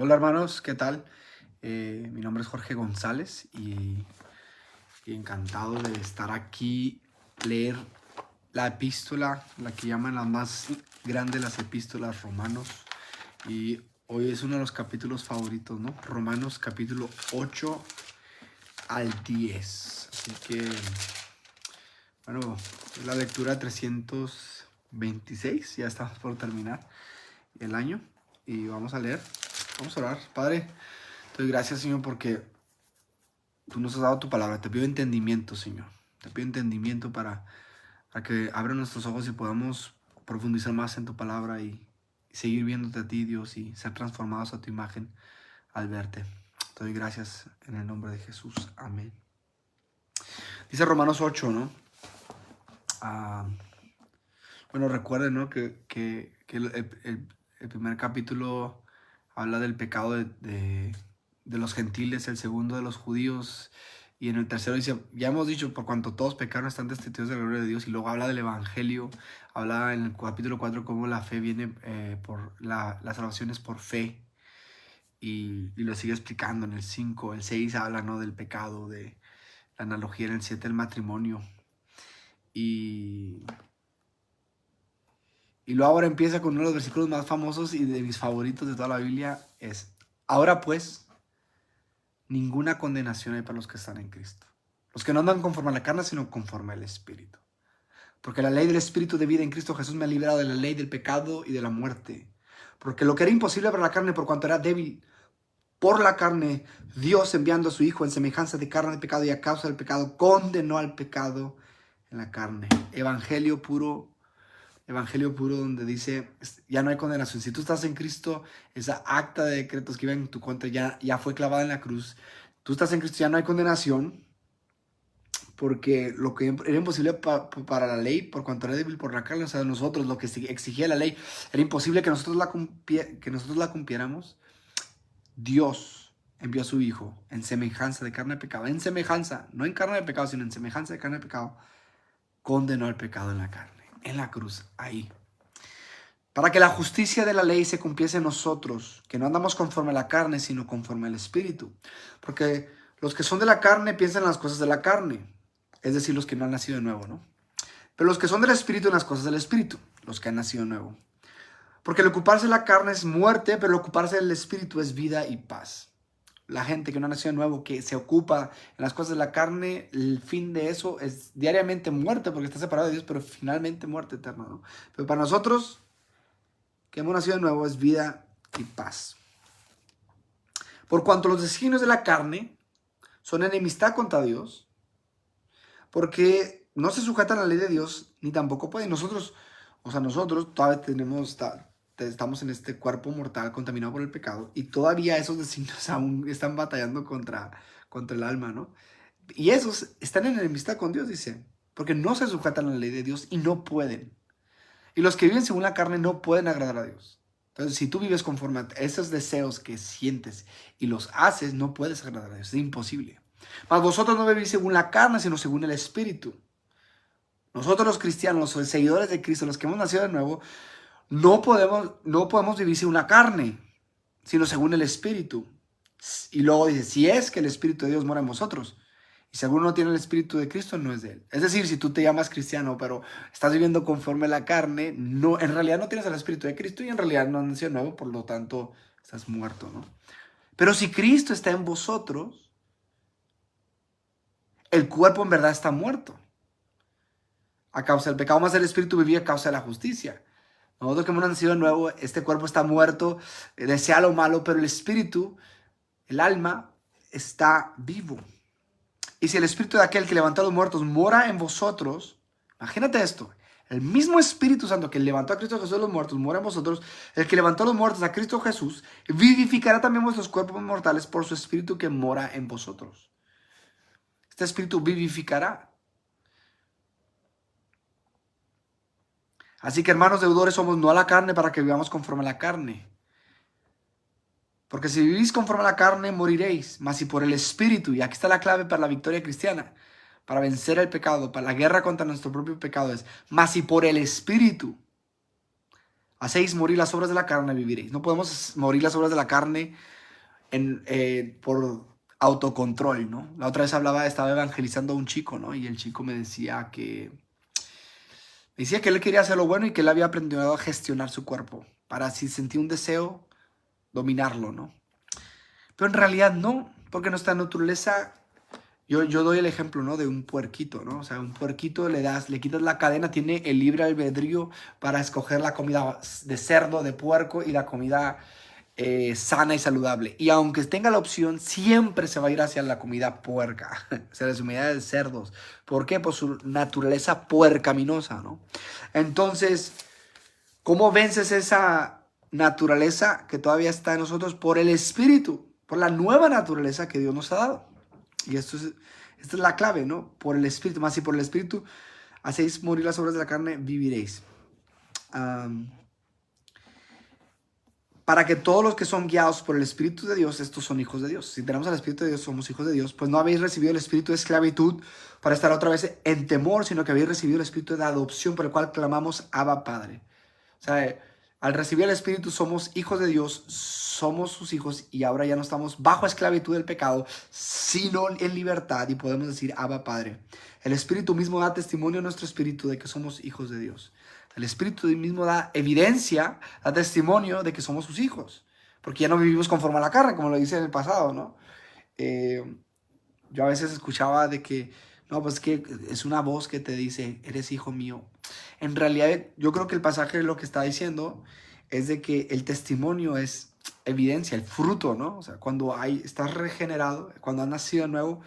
Hola hermanos, ¿qué tal? Mi nombre es Jorge González y encantado de estar aquí, leer la epístola, la que llaman la más grande de las epístolas, Romanos. Y hoy es uno de los capítulos favoritos, ¿no? Romanos capítulo 8 al 10. Así que, bueno, es la lectura 326, ya estamos por terminar el año. Y vamos a leer, vamos a orar. Padre, te doy gracias, Señor, porque tú nos has dado tu palabra. Te pido entendimiento, Señor. Te pido entendimiento para que abra nuestros ojos y podamos profundizar más en tu palabra y seguir viéndote a ti, Dios, y ser transformados a tu imagen al verte. Te doy gracias en el nombre de Jesús. Amén. Dice Romanos 8, ¿no? Ah, bueno, recuerden, ¿no? Que el primer capítulo habla del pecado de los gentiles, el segundo de los judíos, y en el tercero dice, ya hemos dicho, por cuanto todos pecaron están destituidos de la gloria de Dios, y luego habla del evangelio, habla en el capítulo 4 cómo la fe viene la salvación es por fe, y lo sigue explicando en el 5, el 6 habla, ¿no? Del pecado, de la analogía, en el 7 el matrimonio, y luego ahora empieza con uno de los versículos más famosos y de mis favoritos de toda la Biblia, es, ahora pues, ninguna condenación hay para los que están en Cristo. Los que no andan conforme a la carne, sino conforme al Espíritu. Porque la ley del Espíritu de vida en Cristo Jesús me ha librado de la ley del pecado y de la muerte. Porque lo que era imposible para la carne, por cuanto era débil por la carne, Dios enviando a su Hijo en semejanza de carne de pecado y a causa del pecado, condenó al pecado en la carne. Evangelio puro donde dice, ya no hay condenación. Si tú estás en Cristo, esa acta de decretos que iba en tu contra ya fue clavada en la cruz. Tú estás en Cristo, ya no hay condenación, porque lo que era imposible para la ley, por cuanto era débil por la carne, o sea, nosotros, lo que exigía la ley, era imposible que nosotros la cumpliéramos. Dios envió a su Hijo en semejanza de carne de pecado, en semejanza, no en carne de pecado, sino en semejanza de carne de pecado, condenó al pecado en la carne, en la cruz, ahí. Para que la justicia de la ley se cumpliese en nosotros, que no andamos conforme a la carne, sino conforme al Espíritu. Porque los que son de la carne piensan en las cosas de la carne, es decir, los que no han nacido de nuevo, ¿no? Pero los que son del Espíritu en las cosas del Espíritu, los que han nacido de nuevo. Porque el ocuparse de la carne es muerte, pero el ocuparse del Espíritu es vida y paz. La gente que no ha nacido de nuevo, que se ocupa en las cosas de la carne, el fin de eso es diariamente muerte, porque está separado de Dios, pero finalmente muerte eterna, ¿no? Pero para nosotros que hemos nacido de nuevo es vida y paz. Por cuanto los designios de la carne son enemistad contra Dios, porque no se sujetan a la ley de Dios, ni tampoco pueden. Nosotros todavía estamos en este cuerpo mortal contaminado por el pecado, y todavía esos designios aún están batallando contra el alma, ¿no? Y esos están en enemistad con Dios, dice, porque no se sujetan a la ley de Dios y no pueden. Y los que viven según la carne no pueden agradar a Dios. Entonces, si tú vives conforme a esos deseos que sientes y los haces, no puedes agradar a Dios. Es imposible. Mas vosotros no vivís según la carne, sino según el Espíritu. Nosotros los cristianos, los seguidores de Cristo, los que hemos nacido de nuevo, no podemos vivir según la carne, sino según el Espíritu. Y luego dice, si es que el Espíritu de Dios mora en vosotros. Y si alguno no tiene el Espíritu de Cristo, no es de él. Es decir, si tú te llamas cristiano, pero estás viviendo conforme a la carne, no, en realidad no tienes el Espíritu de Cristo y en realidad no has nacido nuevo, por lo tanto, estás muerto, ¿no? Pero si Cristo está en vosotros, el cuerpo en verdad está muerto a causa del pecado, más el Espíritu vivía a causa de la justicia. Nosotros que hemos nacido de nuevo, este cuerpo está muerto, desea lo malo, pero el Espíritu, el alma, está vivo. Y si el Espíritu de aquel que levantó a los muertos mora en vosotros, imagínate esto, el mismo Espíritu Santo que levantó a Cristo Jesús de los muertos mora en vosotros, el que levantó a los muertos a Cristo Jesús, vivificará también vuestros cuerpos mortales por su Espíritu que mora en vosotros. Este Espíritu vivificará. Así que, hermanos deudores, somos no a la carne para que vivamos conforme a la carne. Porque si vivís conforme a la carne, moriréis. Mas si por el Espíritu, y aquí está la clave para la victoria cristiana, para vencer el pecado, para la guerra contra nuestro propio pecado es, mas si por el Espíritu Hacéis morir las obras de la carne, viviréis. No podemos morir las obras de la carne por autocontrol, ¿no? La otra vez estaba evangelizando a un chico, ¿no? Y el chico me decía que él quería hacer lo bueno y que él había aprendido a gestionar su cuerpo para si sentía un deseo, dominarlo, ¿no? Pero en realidad no, porque nuestra naturaleza, yo doy el ejemplo, ¿no? De un puerquito, ¿no? O sea, un puerquito le quitas la cadena, tiene el libre albedrío para escoger la comida de cerdo, de puerco y la comida sana y saludable. Y aunque tenga la opción, siempre se va a ir hacia la comida puerca, o sea, la comida de cerdos. ¿Por qué? Por su naturaleza puercaminosa, ¿no? Entonces, ¿cómo vences esa naturaleza que todavía está en nosotros? Por el Espíritu, por la nueva naturaleza que Dios nos ha dado. Y esta es la clave, ¿no? Por el Espíritu, más si por el Espíritu hacéis morir las obras de la carne, viviréis. Para que todos los que son guiados por el Espíritu de Dios, estos son hijos de Dios. Si tenemos al Espíritu de Dios, somos hijos de Dios. Pues no habéis recibido el espíritu de esclavitud para estar otra vez en temor, sino que habéis recibido el espíritu de adopción por el cual clamamos Abba Padre. O sea, al recibir el Espíritu somos hijos de Dios, somos sus hijos y ahora ya no estamos bajo esclavitud del pecado, sino en libertad y podemos decir Abba Padre. El Espíritu mismo da testimonio a nuestro espíritu de que somos hijos de Dios. El Espíritu mismo da evidencia, da testimonio de que somos sus hijos, porque ya no vivimos conforme a la carne, como lo dice en el pasado, ¿no? Yo a veces escuchaba de que, no, pues que es una voz que te dice, eres hijo mío. En realidad, yo creo que el pasaje lo que está diciendo es de que el testimonio es evidencia, el fruto, ¿no? O sea, cuando estás regenerado, cuando has nacido de nuevo,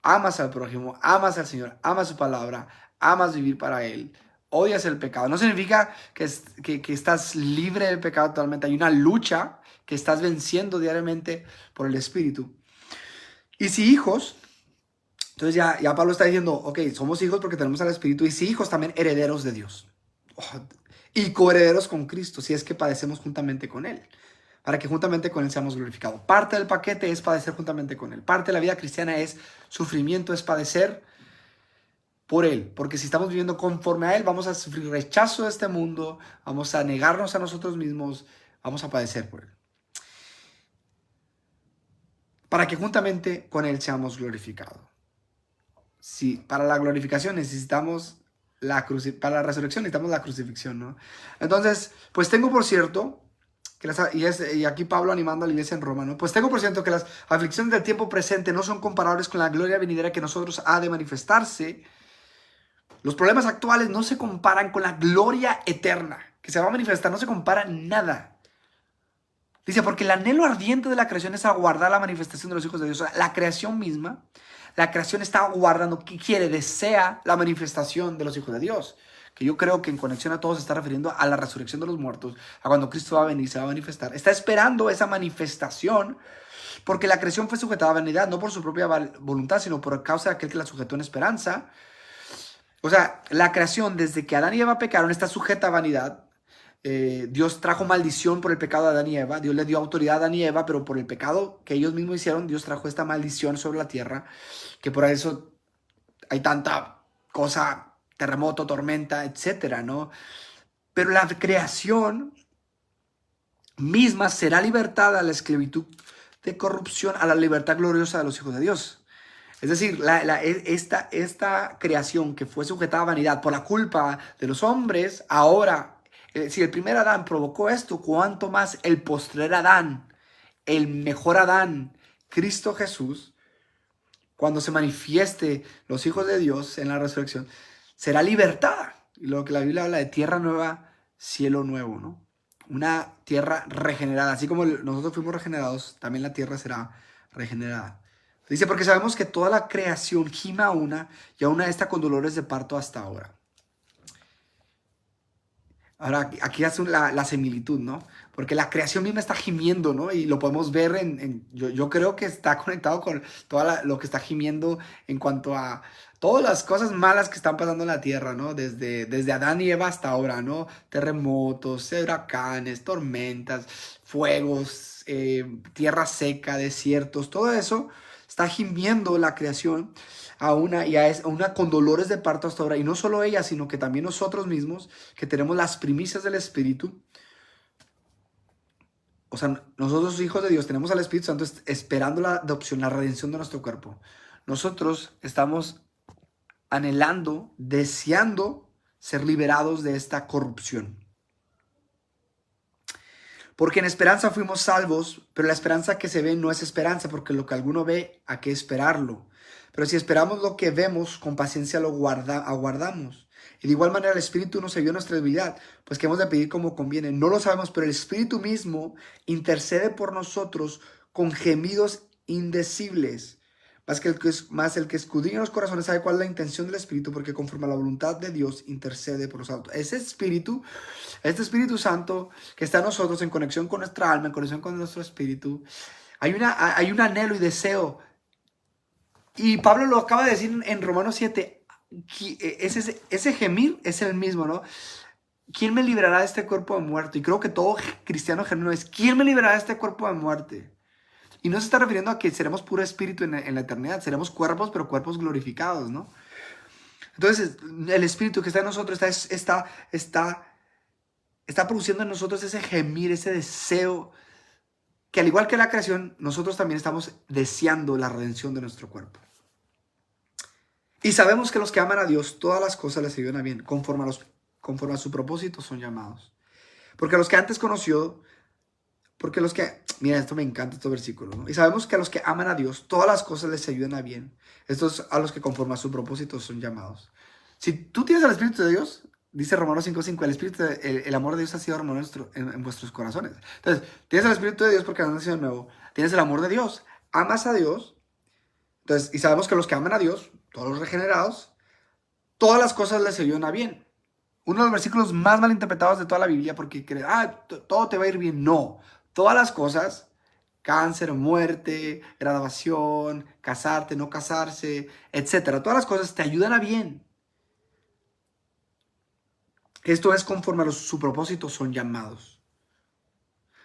amas al prójimo, amas al Señor, amas su palabra, amas vivir para Él, odias el pecado. No significa que estás libre del pecado totalmente. Hay una lucha que estás venciendo diariamente por el Espíritu. Y si hijos, entonces ya Pablo está diciendo, ok, somos hijos porque tenemos al Espíritu, y si hijos también herederos de Dios. Y coherederos con Cristo, si es que padecemos juntamente con Él, para que juntamente con Él seamos glorificados. Parte del paquete es padecer juntamente con Él. Parte de la vida cristiana es sufrimiento, es padecer por Él, porque si estamos viviendo conforme a Él, vamos a sufrir rechazo de este mundo, vamos a negarnos a nosotros mismos, vamos a padecer por Él. Para que juntamente con Él seamos glorificados. Sí, para la glorificación necesitamos para la resurrección necesitamos la crucifixión, ¿no? Entonces, pues tengo por cierto, y aquí Pablo animando a la iglesia en Roma, ¿no? Pues tengo por cierto que las aflicciones del tiempo presente no son comparables con la gloria venidera que nosotros ha de manifestarse. Los problemas actuales no se comparan con la gloria eterna que se va a manifestar, no se compara nada. Dice, porque el anhelo ardiente de la creación es aguardar la manifestación de los hijos de Dios. O sea, la creación misma, la creación está aguardando, ¿qué quiere? Desea la manifestación de los hijos de Dios. Que yo creo que en conexión a todos se está refiriendo a la resurrección de los muertos, a cuando Cristo va a venir, se va a manifestar. Está esperando esa manifestación porque la creación fue sujetada a vanidad, no por su propia voluntad, sino por causa de aquel que la sujetó en esperanza. O sea, la creación, desde que Adán y Eva pecaron, está sujeta a vanidad. Dios trajo maldición por el pecado de Adán y Eva. Dios le dio autoridad a Adán y Eva, pero por el pecado que ellos mismos hicieron, Dios trajo esta maldición sobre la tierra, que por eso hay tanta cosa, terremoto, tormenta, etcétera, ¿no? Pero la creación misma será libertada a la esclavitud de corrupción, a la libertad gloriosa de los hijos de Dios. Es decir, esta creación que fue sujetada a vanidad por la culpa de los hombres, ahora, si el primer Adán provocó esto, ¿cuánto más el postrer Adán, el mejor Adán, Cristo Jesús, cuando se manifieste los hijos de Dios en la resurrección, será libertada? Y lo que la Biblia habla de tierra nueva, cielo nuevo, ¿no? Una tierra regenerada. Así como nosotros fuimos regenerados, también la tierra será regenerada. Dice, porque sabemos que toda la creación gime a una y a una está con dolores de parto hasta ahora. Ahora, aquí hace la similitud, ¿no? Porque la creación misma está gimiendo, ¿no? Y lo podemos ver yo creo que está conectado con lo que está gimiendo en cuanto a todas las cosas malas que están pasando en la tierra, ¿no? Desde Adán y Eva hasta ahora, ¿no? Terremotos, huracanes, tormentas, fuegos, tierra seca, desiertos, todo eso está gimiendo la creación a una con dolores de parto hasta ahora. Y no solo ella, sino que también nosotros mismos, que tenemos las primicias del Espíritu, o sea, nosotros hijos de Dios tenemos al Espíritu Santo esperando la adopción, la redención de nuestro cuerpo. Nosotros estamos anhelando, deseando ser liberados de esta corrupción. Porque en esperanza fuimos salvos, pero la esperanza que se ve no es esperanza, porque lo que alguno ve, ¿a qué esperarlo? Pero si esperamos lo que vemos, con paciencia lo aguardamos. Y de igual manera el Espíritu nos ayuda a nuestra debilidad, pues que hemos de pedir como conviene. No lo sabemos, pero el Espíritu mismo intercede por nosotros con gemidos indecibles. Más el que escudriña los corazones sabe cuál es la intención del Espíritu, porque conforme a la voluntad de Dios intercede por nosotros. Ese Espíritu, este Espíritu Santo que está en nosotros en conexión con nuestra alma, en conexión con nuestro espíritu, hay un anhelo y deseo. Y Pablo lo acaba de decir en Romanos 7. Ese gemir es el mismo, ¿no? ¿Quién me librará de este cuerpo de muerte? Y creo que todo cristiano genuino es, ¿quién me librará de este cuerpo de muerte? Y no se está refiriendo a que seremos puro espíritu en la eternidad. Seremos cuerpos, pero cuerpos glorificados, ¿no? Entonces, el espíritu que está en nosotros está produciendo en nosotros ese gemir, ese deseo, que al igual que la creación, nosotros también estamos deseando la redención de nuestro cuerpo. Y sabemos que los que aman a Dios, todas las cosas les ayudan a bien, conforme a su propósito son llamados. Porque los que antes conoció, mira, esto me encanta, estos versículos, ¿no? Y sabemos que a los que aman a Dios, todas las cosas les ayudan a bien. Estos a los que conforme a su propósito son llamados. Si tú tienes el Espíritu de Dios, dice Romanos 5:5, el amor de Dios ha sido armado en vuestros corazones. Entonces, tienes el Espíritu de Dios porque has nacido de nuevo. Tienes el amor de Dios. Amas a Dios. Entonces, y sabemos que los que aman a Dios, todos los regenerados, todas las cosas les ayudan a bien. Uno de los versículos más mal interpretados de toda la Biblia, porque crees, todo te va a ir bien. No, todas las cosas, cáncer, muerte, graduación, casarte, no casarse, etcétera, todas las cosas te ayudan a bien. Esto es conforme a su propósito son llamados.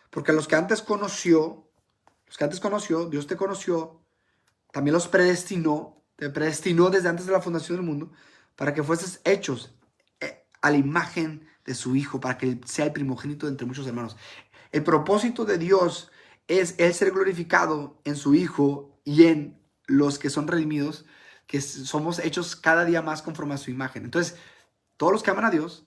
Porque los que antes conoció, Dios te conoció, también los predestinó, te predestinó desde antes de la fundación del mundo, para que fueses hechos a la imagen de su Hijo, para que Él sea el primogénito de entre muchos hermanos. El propósito de Dios es Él ser glorificado en su Hijo y en los que son redimidos, que somos hechos cada día más conforme a su imagen. Entonces, todos los que aman a Dios,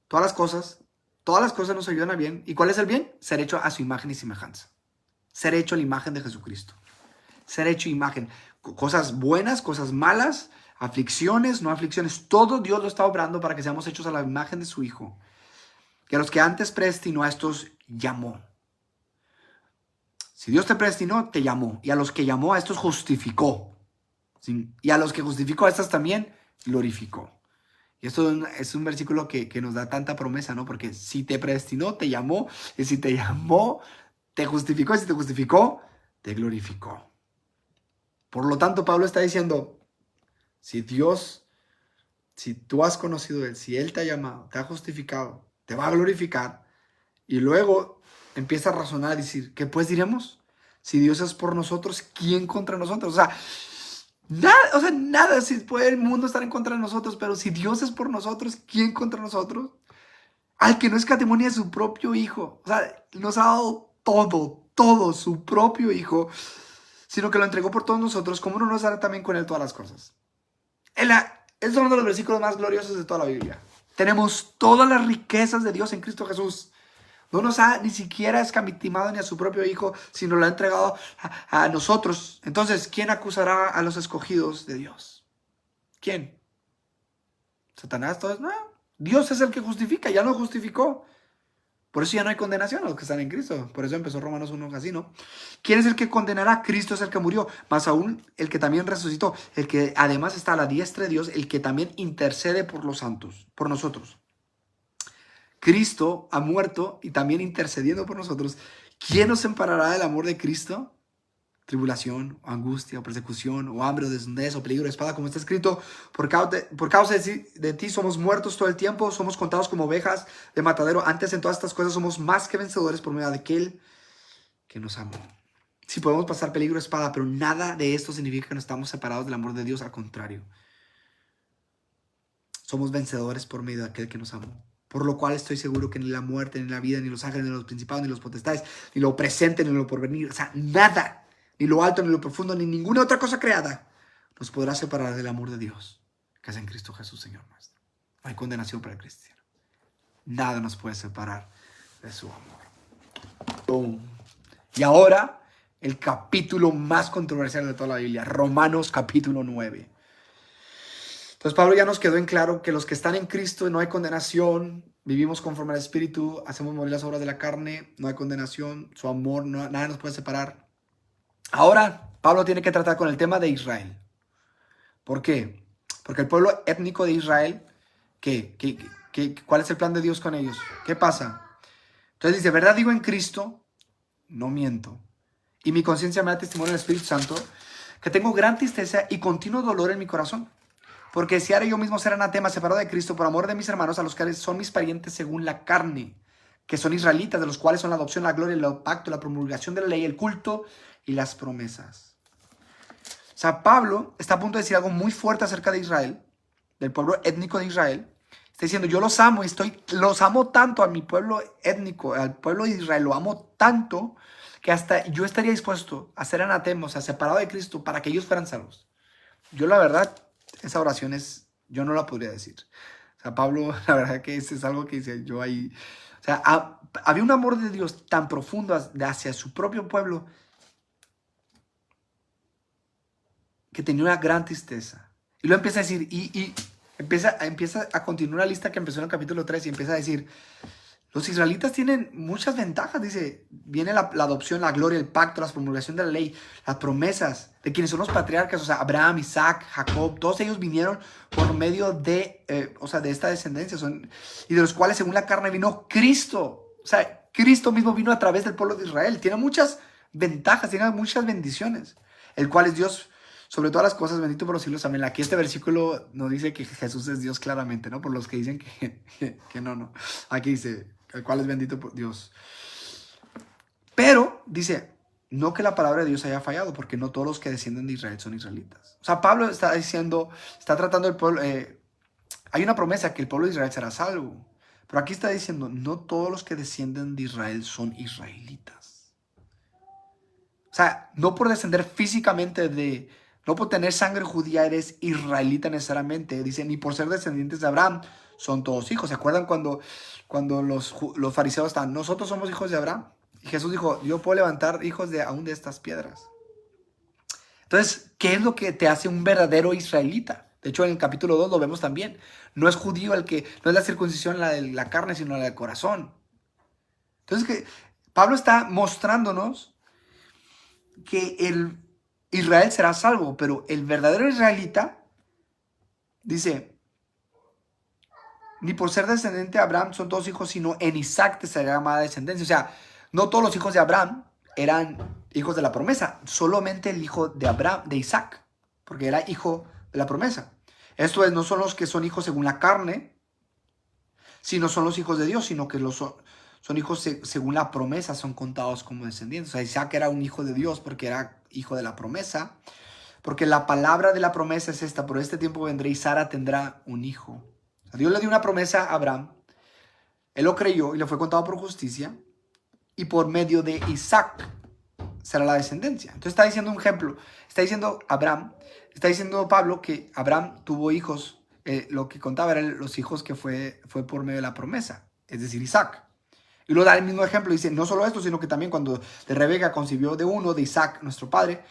todas las cosas nos ayudan a bien. ¿Y cuál es el bien? Ser hecho a su imagen y semejanza. Ser hecho a la imagen de Jesucristo. Ser hecho imagen. Cosas buenas, cosas malas, aflicciones, no aflicciones. Todo Dios lo está obrando para que seamos hechos a la imagen de su Hijo. Que a los que antes predestinó, a estos llamó. Si Dios te predestinó, te llamó. Y a los que llamó, a estos justificó. ¿Sí? Y a los que justificó, a estos también glorificó. Y esto es un versículo que nos da tanta promesa, ¿no? Porque si te predestinó, te llamó. Y si te llamó, te justificó. Y si te justificó, te glorificó. Por lo tanto, Pablo está diciendo, si tú has conocido a Él, si Él te ha llamado, te ha justificado, te va a glorificar. Y luego empieza a razonar y decir, ¿qué pues diremos? Si Dios es por nosotros, ¿quién contra nosotros? Nada, si puede el mundo estar en contra de nosotros, pero si Dios es por nosotros, ¿quién contra nosotros? Al que no escatimó ni a su propio Hijo. O sea, nos ha dado todo, su propio Hijo, sino que lo entregó por todos nosotros, ¿cómo no nos dará también con Él todas las cosas? Es uno de los versículos más gloriosos de toda la Biblia. Tenemos todas las riquezas de Dios en Cristo Jesús. No nos ha ni siquiera escatimado ni a su propio Hijo, sino lo ha entregado a nosotros. Entonces, ¿quién acusará a los escogidos de Dios? ¿Quién? ¿Satanás? ¿Todo? No. Dios es el que justifica, ya lo justificó. Por eso ya no hay condenación a los que están en Cristo. Por eso empezó Romanos 1 así, ¿no? ¿Quién es el que condenará? Cristo es el que murió, más aún el que también resucitó, el que además está a la diestra de Dios, el que también intercede por los santos, por nosotros. Cristo ha muerto y también intercediendo por nosotros. ¿Quién nos separará del amor de Cristo? Tribulación, o angustia, o persecución, o hambre, o desnudez, o peligro de espada, como está escrito, por causa de ti somos muertos todo el tiempo, somos contados como ovejas de matadero. Antes en todas estas cosas somos más que vencedores por medio de aquel que nos amó. Sí podemos pasar peligro de espada, pero nada de esto significa que no estamos separados del amor de Dios, al contrario. Somos vencedores por medio de aquel que nos amó. Por lo cual estoy seguro que ni la muerte, ni la vida, ni los ángeles, ni los principados, ni los potestades, ni lo presente, ni lo porvenir, o sea, nada, ni lo alto, ni lo profundo, ni ninguna otra cosa creada, nos podrá separar del amor de Dios, que es en Cristo Jesús, Señor nuestro. No hay condenación para el cristiano. Nada nos puede separar de su amor. Boom. Y ahora, el capítulo más controversial de toda la Biblia, Romanos capítulo 9. Entonces Pablo ya nos quedó en claro que los que están en Cristo no hay condenación, vivimos conforme al Espíritu, hacemos morir las obras de la carne, no hay condenación, su amor, nada nos puede separar. Ahora Pablo tiene que tratar con el tema de Israel. ¿Por qué? Porque el pueblo étnico de Israel, ¿cuál es el plan de Dios con ellos? ¿Qué pasa? Entonces dice, ¿verdad digo en Cristo? No miento. Y mi conciencia me da testimonio del Espíritu Santo que tengo gran tristeza y continuo dolor en mi corazón. Porque deseara yo mismo ser anatema, separado de Cristo, por amor de mis hermanos, a los que son mis parientes según la carne, que son israelitas, de los cuales son la adopción, la gloria, el pacto, la promulgación de la ley, el culto y las promesas. O sea, Pablo está a punto de decir algo muy fuerte acerca de Israel, del pueblo étnico de Israel. Está diciendo, yo los amo y los amo tanto a mi pueblo étnico, al pueblo de Israel, lo amo tanto que hasta yo estaría dispuesto a ser anatema, o sea, separado de Cristo, para que ellos fueran salvos. Yo la verdad, esa oración yo no la podría decir. O sea, Pablo, la verdad que es algo que dice yo ahí. O sea, había un amor de Dios tan profundo hacia su propio pueblo que tenía una gran tristeza. Y lo empieza a decir, y empieza a continuar la lista que empezó en el capítulo 3 y empieza a decir, los israelitas tienen muchas ventajas, dice, viene la adopción, la gloria, el pacto, la promulgación de la ley, las promesas de quienes son los patriarcas, o sea, Abraham, Isaac, Jacob, todos ellos vinieron por medio de esta descendencia, y de los cuales según la carne vino Cristo, o sea, Cristo mismo vino a través del pueblo de Israel, tiene muchas ventajas, tiene muchas bendiciones, el cual es Dios sobre todas las cosas, bendito por los siglos, amén. Aquí este versículo nos dice que Jesús es Dios claramente, ¿no? Por los que dicen que no. Aquí dice, el cual es bendito por Dios. Pero dice, no que la palabra de Dios haya fallado, porque no todos los que descienden de Israel son israelitas. O sea, Pablo está tratando el pueblo, hay una promesa que el pueblo de Israel será salvo. Pero aquí está diciendo, no todos los que descienden de Israel son israelitas. O sea, no por descender físicamente no por tener sangre judía eres israelita necesariamente. Dice, ni por ser descendientes de Abraham son todos hijos. ¿Se acuerdan cuando los fariseos estaban, nosotros somos hijos de Abraham? Y Jesús dijo, yo puedo levantar hijos aún de estas piedras. Entonces, ¿qué es lo que te hace un verdadero israelita? De hecho, en el capítulo 2 lo vemos también. No es judío no es la circuncisión la de la carne, sino la del corazón. Entonces, Pablo está mostrándonos que Israel será salvo, pero el verdadero israelita, dice, ni por ser descendiente de Abraham son todos hijos, sino en Isaac te será llamada descendencia. O sea, no todos los hijos de Abraham eran hijos de la promesa, solamente el hijo de Abraham, de Isaac, porque era hijo de la promesa. Esto es, no son los que son hijos según la carne, sino son los hijos de Dios, sino que son hijos según la promesa, son contados como descendientes. O sea, Isaac era un hijo de Dios porque era hijo de la promesa, porque la palabra de la promesa es esta, por este tiempo vendré y Sara tendrá un hijo. O sea, Dios le dio una promesa a Abraham, él lo creyó y le fue contado por justicia, y por medio de Isaac será la descendencia. Entonces está diciendo un ejemplo, está diciendo Pablo que Abraham tuvo hijos, lo que contaba eran los hijos que fue por medio de la promesa, es decir, Isaac. Y luego da el mismo ejemplo, dice, no solo esto, sino que también cuando de Rebeca concibió de uno, de Isaac, nuestro padre,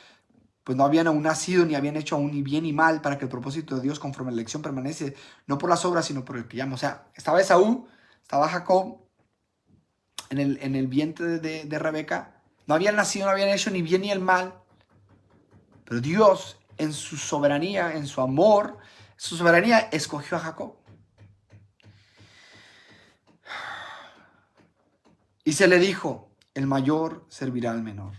pues no habían aún nacido, ni habían hecho aún ni bien ni mal, para que el propósito de Dios conforme a la elección permanece, no por las obras, sino por el que llama. O sea, estaba Esaú, estaba Jacob, en el vientre de Rebeca, no habían nacido, no habían hecho ni bien ni el mal, pero Dios, en su soberanía, en su amor, su soberanía, escogió a Jacob. Y se le dijo, el mayor servirá al menor.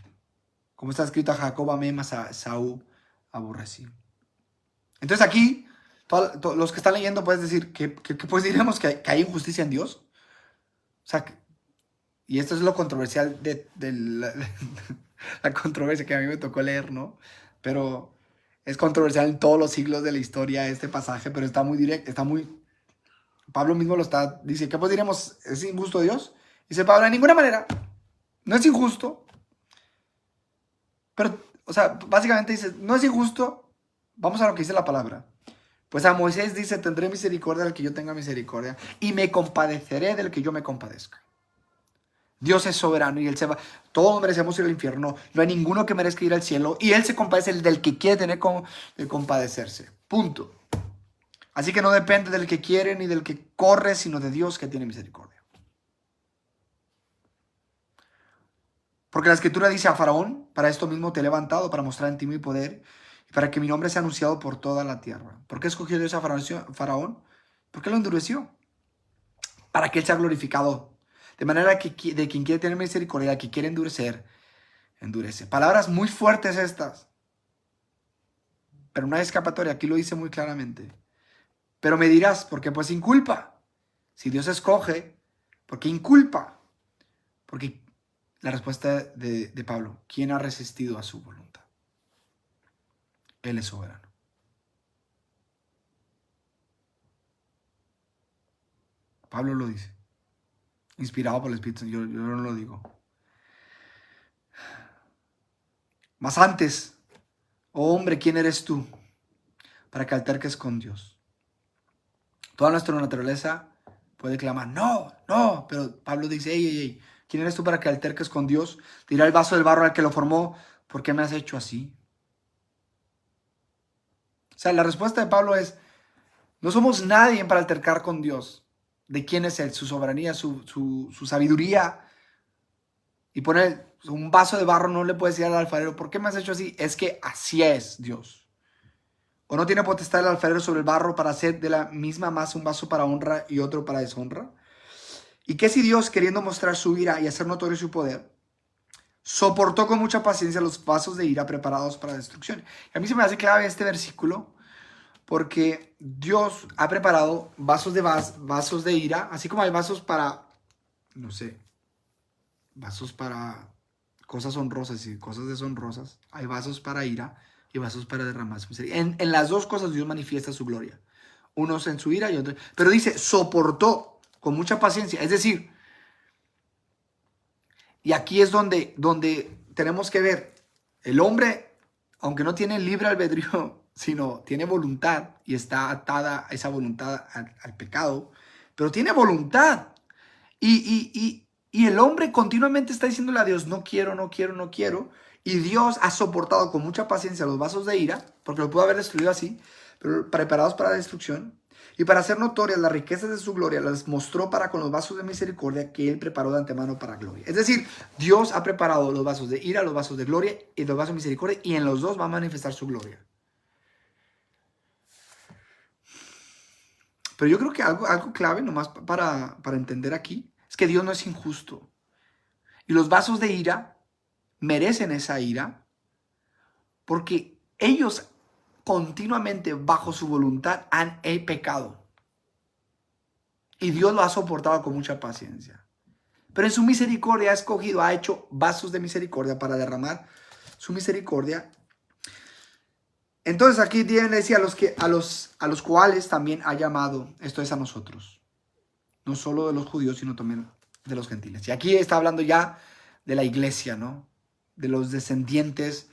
Como está escrito, a Jacob amé, mas a Esaú aborrecí. Entonces aquí, los que están leyendo puedes decir, que pues diremos que hay injusticia en Dios. O sea, y esto es lo controversial de la controversia que a mí me tocó leer, ¿no? Pero es controversial en todos los siglos de la historia este pasaje, pero está muy directo, está muy Pablo mismo dice, ¿qué pues diremos? ¿Es injusto Dios? Dice Pablo, de ninguna manera. No es injusto. Pero, o sea, básicamente dice, no es injusto. Vamos a lo que dice la palabra. Pues a Moisés dice, tendré misericordia del que yo tenga misericordia y me compadeceré del que yo me compadezca. Dios es soberano y Él se va. Todos merecemos ir al infierno. No hay ninguno que merezca ir al cielo. Y Él se compadece del que quiere tener de compadecerse. Punto. Así que no depende del que quiere ni del que corre, sino de Dios que tiene misericordia. Porque la Escritura dice a Faraón, para esto mismo te he levantado, para mostrar en ti mi poder y para que mi nombre sea anunciado por toda la tierra. ¿Por qué escogió Dios a Faraón? ¿Por qué lo endureció? Para que Él sea glorificado. De manera que de quien quiere tener misericordia, que quiere endurecer, endurece. Palabras muy fuertes estas. Pero no hay escapatoria, aquí lo dice muy claramente. Pero me dirás, ¿por qué pues inculpa? Si Dios escoge, ¿por qué inculpa? Porque la respuesta de Pablo, ¿quién ha resistido a su voluntad? Él es soberano. Pablo lo dice, inspirado por el Espíritu, yo no lo digo. Mas antes, oh hombre, ¿quién eres tú para que alterques con Dios? Toda nuestra naturaleza puede clamar, no, no, pero Pablo dice, ey, ¿quién eres tú para que alterques con Dios? Dirá el vaso del barro al que lo formó, ¿por qué me has hecho así? O sea, la respuesta de Pablo es, no somos nadie para altercar con Dios. ¿De quién es Él? Su soberanía, su sabiduría. Y poner un vaso de barro no le puede decir al alfarero, ¿por qué me has hecho así? Es que así es Dios. ¿O no tiene potestad el alfarero sobre el barro para hacer de la misma masa un vaso para honra y otro para deshonra? ¿Y qué si Dios, queriendo mostrar su ira y hacer notorio su poder, soportó con mucha paciencia los vasos de ira preparados para destrucción? Y a mí se me hace clave este versículo porque Dios ha preparado vasos de ira, así como hay vasos para, no sé, vasos para cosas honrosas y cosas deshonrosas. Hay vasos para ira y vasos para derramar su misericordia. En las dos cosas Dios manifiesta su gloria. Unos en su ira y otros. Pero dice, soportó con mucha paciencia. Es decir, y aquí es donde tenemos que ver, el hombre, aunque no tiene libre albedrío, sino tiene voluntad y está atada a esa voluntad al pecado, pero tiene voluntad. Y el hombre continuamente está diciéndole a Dios, no quiero, no quiero, no quiero. Y Dios ha soportado con mucha paciencia los vasos de ira, porque lo pudo haber destruido así, pero preparados para la destrucción. Y para hacer notorias las riquezas de su gloria, las mostró para con los vasos de misericordia que Él preparó de antemano para gloria. Es decir, Dios ha preparado los vasos de ira, los vasos de gloria y los vasos de misericordia, y en los dos va a manifestar su gloria. Pero yo creo que algo clave nomás para entender aquí es que Dios no es injusto. Y los vasos de ira merecen esa ira porque ellos continuamente bajo su voluntad han pecado. Y Dios lo ha soportado con mucha paciencia. Pero en su misericordia ha escogido, ha hecho vasos de misericordia para derramar su misericordia. Entonces aquí Dios le decía a los cuales también ha llamado, esto es a nosotros. No solo de los judíos, sino también de los gentiles. Y aquí está hablando ya de la iglesia, ¿no? De los descendientes,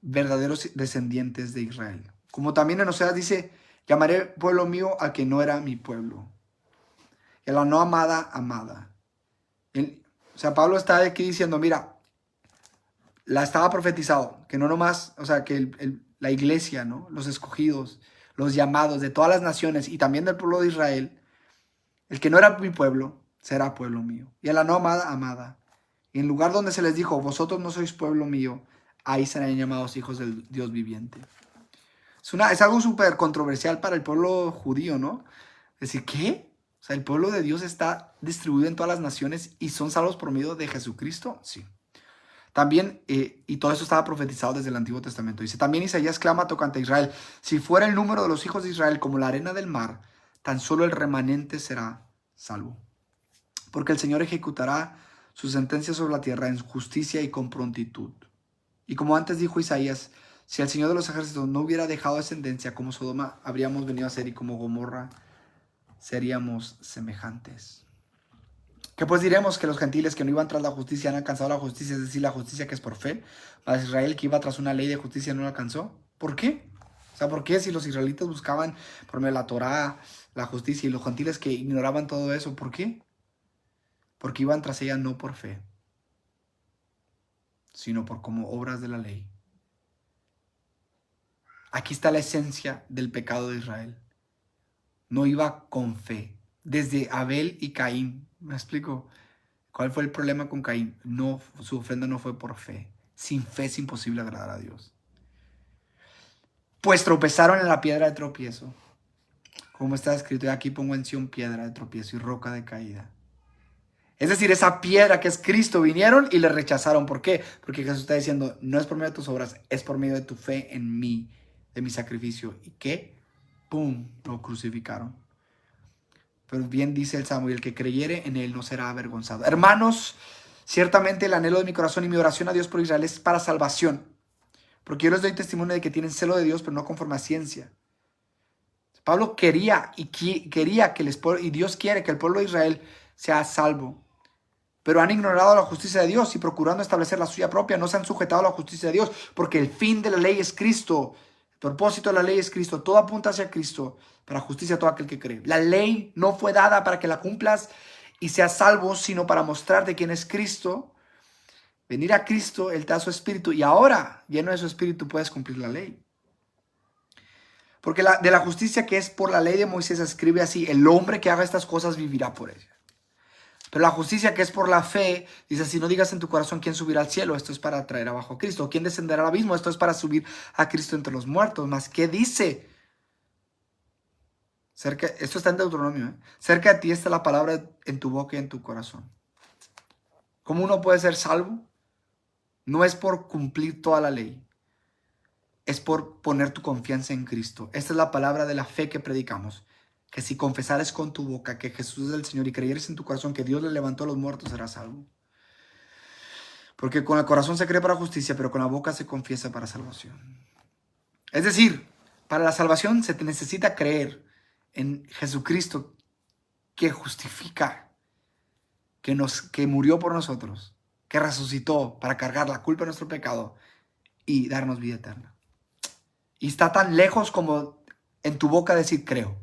verdaderos descendientes de Israel. Como también en Oseas dice, llamaré pueblo mío al que no era mi pueblo. Y a la no amada, amada. O sea, Pablo está aquí diciendo, mira, la estaba profetizado, que no nomás, o sea, que la iglesia, ¿no? Los escogidos, los llamados de todas las naciones y también del pueblo de Israel, el que no era mi pueblo, será pueblo mío. Y a la no amada, amada. Y en lugar donde se les dijo, vosotros no sois pueblo mío, ahí serán llamados hijos del Dios viviente. Es algo súper controversial para el pueblo judío, ¿no? Es decir, ¿qué? O sea, el pueblo de Dios está distribuido en todas las naciones y son salvos por medio de Jesucristo. Sí. También, y todo eso estaba profetizado desde el Antiguo Testamento. Dice, también Isaías clama tocante a Israel. Si fuera el número de los hijos de Israel como la arena del mar, tan solo el remanente será salvo. Porque el Señor ejecutará su sentencia sobre la tierra en justicia y con prontitud. Y como antes dijo Isaías, si el Señor de los ejércitos no hubiera dejado descendencia como Sodoma, habríamos venido a ser y como Gomorra seríamos semejantes. ¿Qué pues diremos? Que los gentiles que no iban tras la justicia han alcanzado la justicia, es decir, la justicia que es por fe. Mas Israel, que iba tras una ley de justicia, no la alcanzó. ¿Por qué? O sea, ¿por qué si los israelitas buscaban por medio de la Torá la justicia y los gentiles que ignoraban todo eso? ¿Por qué? Porque iban tras ella no por fe, sino por como obras de la ley. Aquí está la esencia del pecado de Israel. No iba con fe. Desde Abel y Caín. ¿Me explico? ¿Cuál fue el problema con Caín? No, su ofrenda no fue por fe. Sin fe es imposible agradar a Dios. Pues tropezaron en la piedra de tropiezo. Como está escrito, y aquí pongo en Sión piedra de tropiezo y roca de caída. Es decir, esa piedra que es Cristo, vinieron y le rechazaron. ¿Por qué? Porque Jesús está diciendo, no es por medio de tus obras, es por medio de tu fe en mí, de mi sacrificio. ¿Y qué? ¡Pum! Lo crucificaron. Pero bien dice el Salmo, y el que creyere en él no será avergonzado. Hermanos, ciertamente el anhelo de mi corazón y mi oración a Dios por Israel es para salvación. Porque yo les doy testimonio de que tienen celo de Dios, pero no conforme a ciencia. Pablo quería y Dios quiere que el pueblo de Israel sea salvo. Pero han ignorado la justicia de Dios y procurando establecer la suya propia, no se han sujetado a la justicia de Dios, porque el fin de la ley es Cristo. El propósito de la ley es Cristo. Todo apunta hacia Cristo, para justicia a todo aquel que cree. La ley no fue dada para que la cumplas y seas salvo, sino para mostrarte quién es Cristo. Venir a Cristo, Él te da su espíritu y ahora, lleno de su espíritu, puedes cumplir la ley. Porque de la justicia que es por la ley de Moisés escribe así, el hombre que haga estas cosas vivirá por ella. Pero la justicia que es por la fe, dice, si no digas en tu corazón quién subirá al cielo, esto es para traer abajo a Cristo. ¿Quién descenderá al abismo? Esto es para subir a Cristo entre los muertos. ¿Más qué dice? Esto está en Deuteronomio. Cerca de ti está la palabra en tu boca y en tu corazón. ¿Cómo uno puede ser salvo? No es por cumplir toda la ley. Es por poner tu confianza en Cristo. Esta es la palabra de la fe que predicamos. Que si confesares con tu boca que Jesús es el Señor y creyeres en tu corazón que Dios le levantó a los muertos, serás salvo. Porque con el corazón se cree para justicia, pero con la boca se confiesa para salvación. Es decir, para la salvación se te necesita creer en Jesucristo que justifica, que murió por nosotros, que resucitó para cargar la culpa de nuestro pecado y darnos vida eterna. Y está tan lejos como en tu boca decir creo.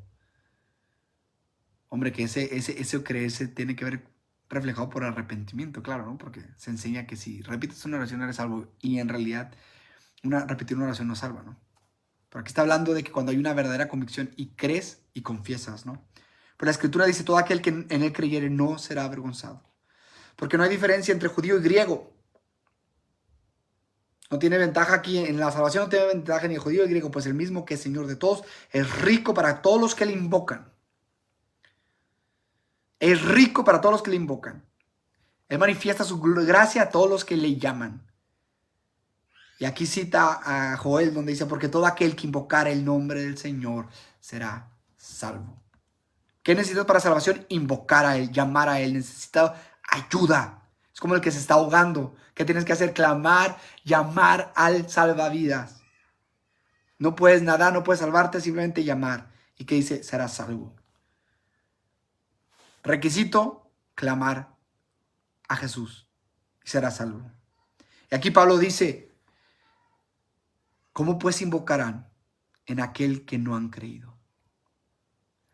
Hombre, que ese creerse tiene que ver reflejado por arrepentimiento, claro, ¿no? Porque se enseña que si repites una oración eres salvo y en realidad repetir una oración no salva, ¿no? Pero aquí está hablando de que cuando hay una verdadera convicción y crees y confiesas, ¿no? Pero la Escritura dice, todo aquel que en él creyere no será avergonzado. Porque no hay diferencia entre judío y griego. No tiene ventaja aquí, en la salvación no tiene ventaja ni el judío ni el griego, pues el mismo que es Señor de todos, es rico para todos los que le invocan. Es rico para todos los que le invocan. Él manifiesta su gracia a todos los que le llaman. Y aquí cita a Joel donde dice, porque todo aquel que invocara el nombre del Señor será salvo. ¿Qué necesitas para salvación? Invocar a Él, llamar a Él. Necesita ayuda. Es como el que se está ahogando. ¿Qué tienes que hacer? Clamar, llamar al salvavidas. No puedes nadar, no puedes salvarte, simplemente llamar. ¿Y qué dice? Serás salvo. Requisito, clamar a Jesús y serás salvo. Y aquí Pablo dice, ¿cómo pues invocarán en aquel que no han creído?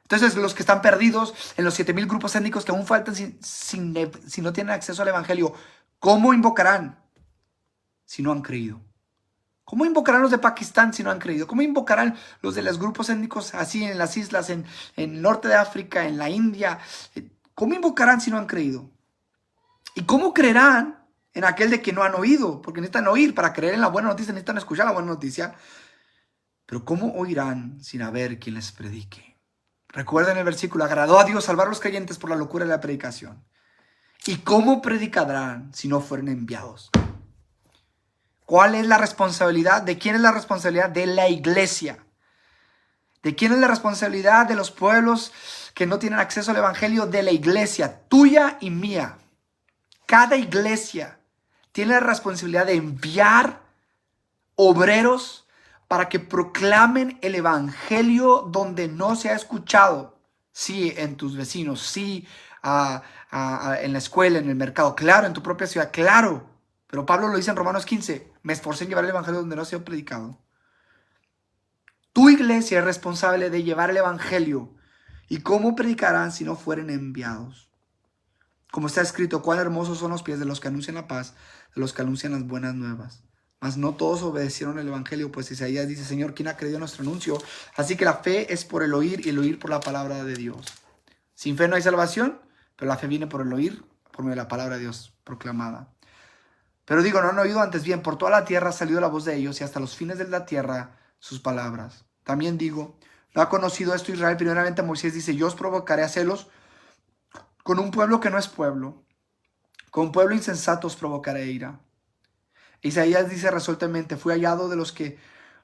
Entonces los que están perdidos en los 7,000 grupos étnicos que aún faltan si no tienen acceso al evangelio, ¿cómo invocarán si no han creído? ¿Cómo invocarán los de Pakistán si no han creído? ¿Cómo invocarán los de los grupos étnicos así en las islas, en el norte de África, en la India? ¿Cómo invocarán si no han creído? ¿Y cómo creerán en aquel de que no han oído? Porque necesitan oír para creer en la buena noticia, necesitan escuchar la buena noticia. Pero ¿cómo oirán sin haber quien les predique? Recuerden el versículo, agradó a Dios salvar a los creyentes por la locura de la predicación. ¿Y cómo predicarán si no fueren enviados? ¿Cuál es la responsabilidad? ¿De quién es la responsabilidad? De la iglesia. ¿De quién es la responsabilidad de los pueblos que no tienen acceso al evangelio? De la iglesia, tuya y mía. Cada iglesia tiene la responsabilidad de enviar obreros para que proclamen el evangelio donde no se ha escuchado. sí en tus vecinos, sí en la escuela, en el mercado, claro, en tu propia ciudad, claro. Pero Pablo lo dice en Romanos 15, me esforcé en llevar el evangelio donde no ha sido predicado. Tu iglesia es responsable de llevar el evangelio. ¿Y cómo predicarán si no fueren enviados? Como está escrito, cuán hermosos son los pies de los que anuncian la paz, de los que anuncian las buenas nuevas. Mas no todos obedecieron el evangelio, pues Isaías dice, Señor, ¿quién ha creído nuestro anuncio? Así que la fe es por el oír y el oír por la palabra de Dios. Sin fe no hay salvación, pero la fe viene por el oír, por medio de la palabra de Dios proclamada. Pero digo, no han oído antes bien, por toda la tierra ha salido la voz de ellos y hasta los fines de la tierra sus palabras. También digo, no ha conocido esto Israel. Primeramente Moisés dice, yo os provocaré a celos con un pueblo que no es pueblo. Con un pueblo insensato os provocaré ira. Isaías dice resueltamente, fui hallado de los que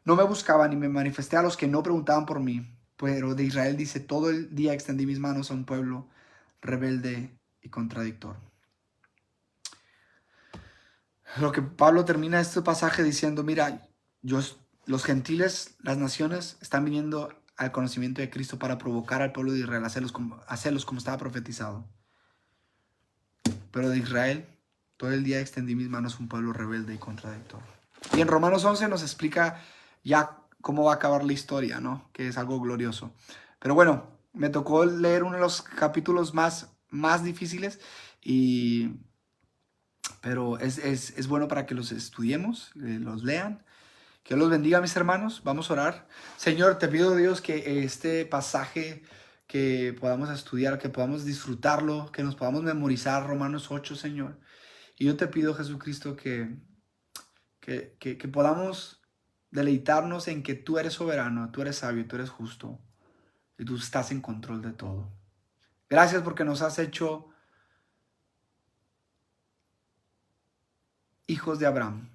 no me buscaban y me manifesté a los que no preguntaban por mí. Pero de Israel dice, todo el día extendí mis manos a un pueblo rebelde y contradictor. Lo que Pablo termina este pasaje diciendo, mira, los gentiles, las naciones, están viniendo al conocimiento de Cristo para provocar al pueblo de Israel, hacerlos como estaba profetizado. Pero de Israel, todo el día extendí mis manos a un pueblo rebelde y contradictor. Y en Romanos 11 nos explica ya cómo va a acabar la historia, ¿no? Que es algo glorioso. Pero bueno, me tocó leer uno de los capítulos más difíciles, pero es bueno para que los estudiemos, los lean. Que Dios los bendiga, mis hermanos. Vamos a orar. Señor, te pido, Dios, que este pasaje que podamos estudiar, que podamos disfrutarlo, que nos podamos memorizar Romanos 8, Señor. Y yo te pido, Jesucristo, que podamos deleitarnos en que tú eres soberano, tú eres sabio, tú eres justo y tú estás en control de todo. Gracias porque nos has hecho hijos de Abraham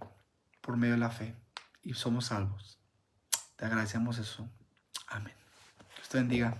por medio de la fe y somos salvos. Te agradecemos eso. Amén. Dios te bendiga.